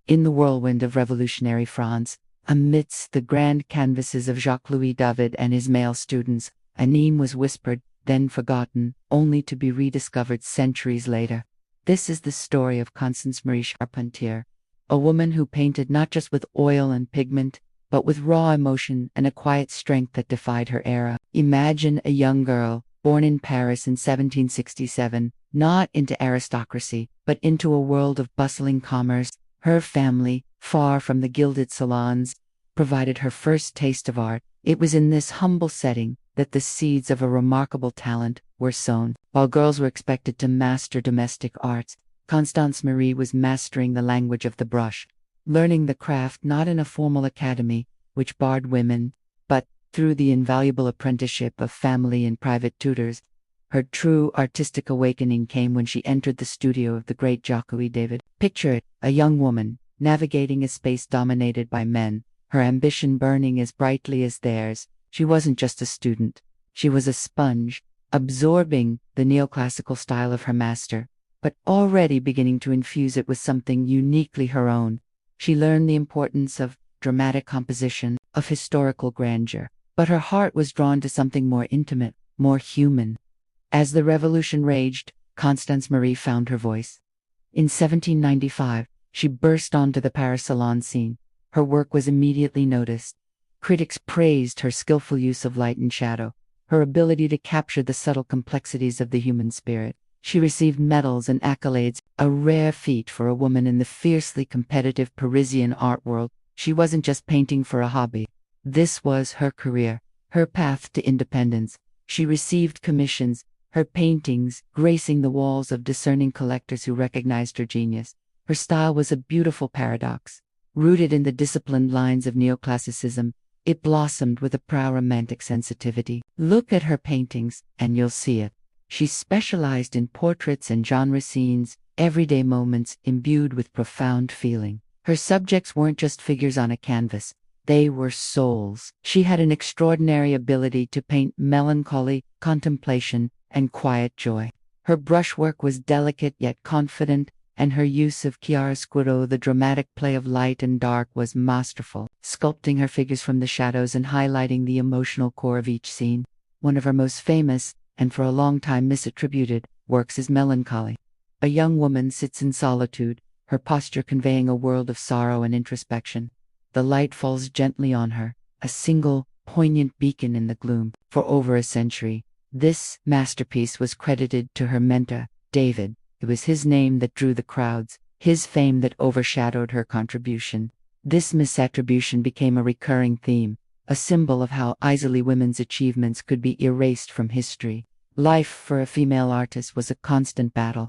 In the whirlwind of revolutionary France, amidst the grand canvases of Jacques-Louis David and his male students, a name was whispered, then forgotten, only to be rediscovered centuries later. This is the story of Constance-Marie Charpentier, a woman who painted not just with oil and pigment, but with raw emotion and a quiet strength that defied her era. Imagine a young girl, born in Paris in 1767, not into aristocracy, but into a world of bustling commerce. Her family, far from the gilded salons, provided her first taste of art. It was in this humble setting that the seeds of a remarkable talent were sown. While girls were expected to master domestic arts, Constance-Marie was mastering the language of the brush, learning the craft not in a formal academy, which barred women, but through the invaluable apprenticeship of family and private tutors. Her true artistic awakening came when she entered the studio of the great Jacques-Louis David. Picture it, a young woman, navigating a space dominated by men, her ambition burning as brightly as theirs. She wasn't just a student. She was a sponge, absorbing the neoclassical style of her master, but already beginning to infuse it with something uniquely her own. She learned the importance of dramatic composition, of historical grandeur, but her heart was drawn to something more intimate, more human. As the revolution raged, Constance-Marie found her voice. In 1795, she burst onto the Paris salon scene. Her work was immediately noticed. Critics praised her skillful use of light and shadow, her ability to capture the subtle complexities of the human spirit. She received medals and accolades, a rare feat for a woman in the fiercely competitive Parisian art world. She wasn't just painting for a hobby. This was her career, her path to independence. She received commissions, her paintings gracing the walls of discerning collectors who recognized her genius. Her style was a beautiful paradox. Rooted in the disciplined lines of neoclassicism, it blossomed with a proud romantic sensitivity. Look at her paintings, and you'll see it. She specialized in portraits and genre scenes, everyday moments imbued with profound feeling. Her subjects weren't just figures on a canvas. They were souls. She had an extraordinary ability to paint melancholy, contemplation, and quiet joy. Her brushwork was delicate yet confident, and her use of chiaroscuro, the dramatic play of light and dark, was masterful, sculpting her figures from the shadows and highlighting the emotional core of each scene. One of her most famous, and for a long time misattributed, works is Melancholy. A young woman sits in solitude, her posture conveying a world of sorrow and introspection. The light falls gently on her, a single, poignant beacon in the gloom. For over a century, this masterpiece was credited to her mentor, David. It was his name that drew the crowds, his fame that overshadowed her contribution. This misattribution became a recurring theme, a symbol of how easily women's achievements could be erased from history. Life for a female artist was a constant battle.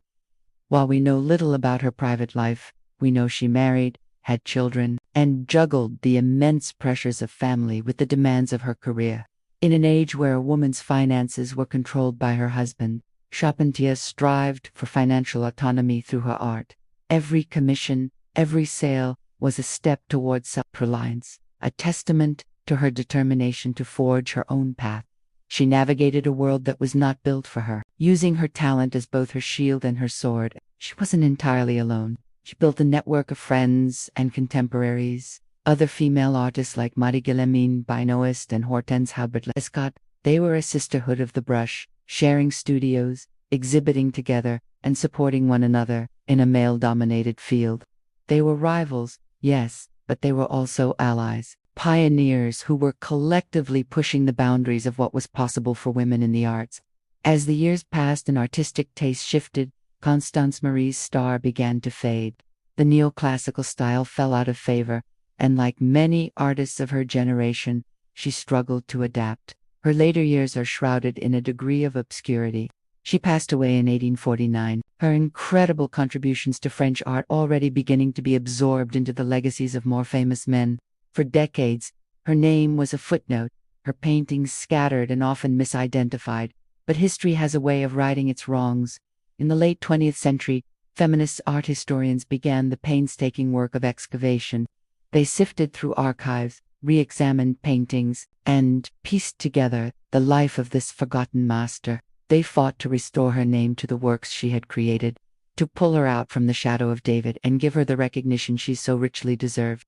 While we know little about her private life, we know she married, had children, and juggled the immense pressures of family with the demands of her career. In an age where a woman's finances were controlled by her husband, Charpentier strived for financial autonomy through her art. Every commission, every sale was a step towards self-reliance, a testament to her determination to forge her own path. She navigated a world that was not built for her, using her talent as both her shield and her sword. She wasn't entirely alone. She built a network of friends and contemporaries, other female artists like Marie-Guillemine Benoist and Hortense Haubert-Lescott. They were a sisterhood of the brush, sharing studios, exhibiting together, and supporting one another in a male-dominated field. They were rivals, yes, but they were also allies, pioneers who were collectively pushing the boundaries of what was possible for women in the arts. As the years passed and artistic taste shifted, Constance-Marie's star began to fade. The neoclassical style fell out of favor, and like many artists of her generation, she struggled to adapt. Her later years are shrouded in a degree of obscurity. She passed away in 1849, her incredible contributions to French art already beginning to be absorbed into the legacies of more famous men. For decades, her name was a footnote, her paintings scattered and often misidentified, but history has a way of righting its wrongs. In the late 20th century, feminist art historians began the painstaking work of excavation. They sifted through archives, re-examined paintings, and pieced together the life of this forgotten master. They fought to restore her name to the works she had created. to pull her out from the shadow of David and give her the recognition she so richly deserved.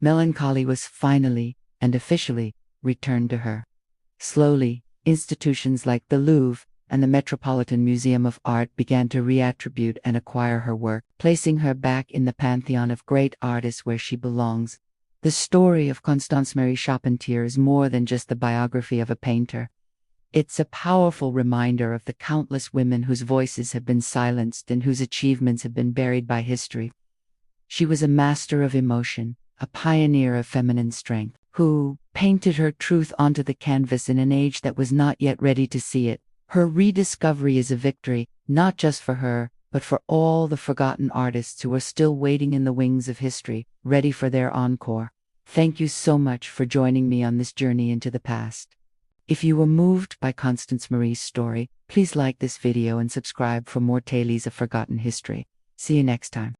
Melancholy was finally, and officially, returned to her. Slowly, institutions like the Louvre and the Metropolitan Museum of Art began to reattribute and acquire her work, placing her back in the pantheon of great artists where she belongs. The story of Constance-Marie Charpentier is more than just the biography of a painter. It's a powerful reminder of the countless women whose voices have been silenced and whose achievements have been buried by history. She was a master of emotion, a pioneer of feminine strength, who painted her truth onto the canvas in an age that was not yet ready to see it. Her rediscovery is a victory, not just for her, but for all the forgotten artists who are still waiting in the wings of history, ready for their encore. Thank you so much for joining me on this journey into the past. If you were moved by Constance-Marie's story, please like this video and subscribe for more tales of forgotten history. See you next time.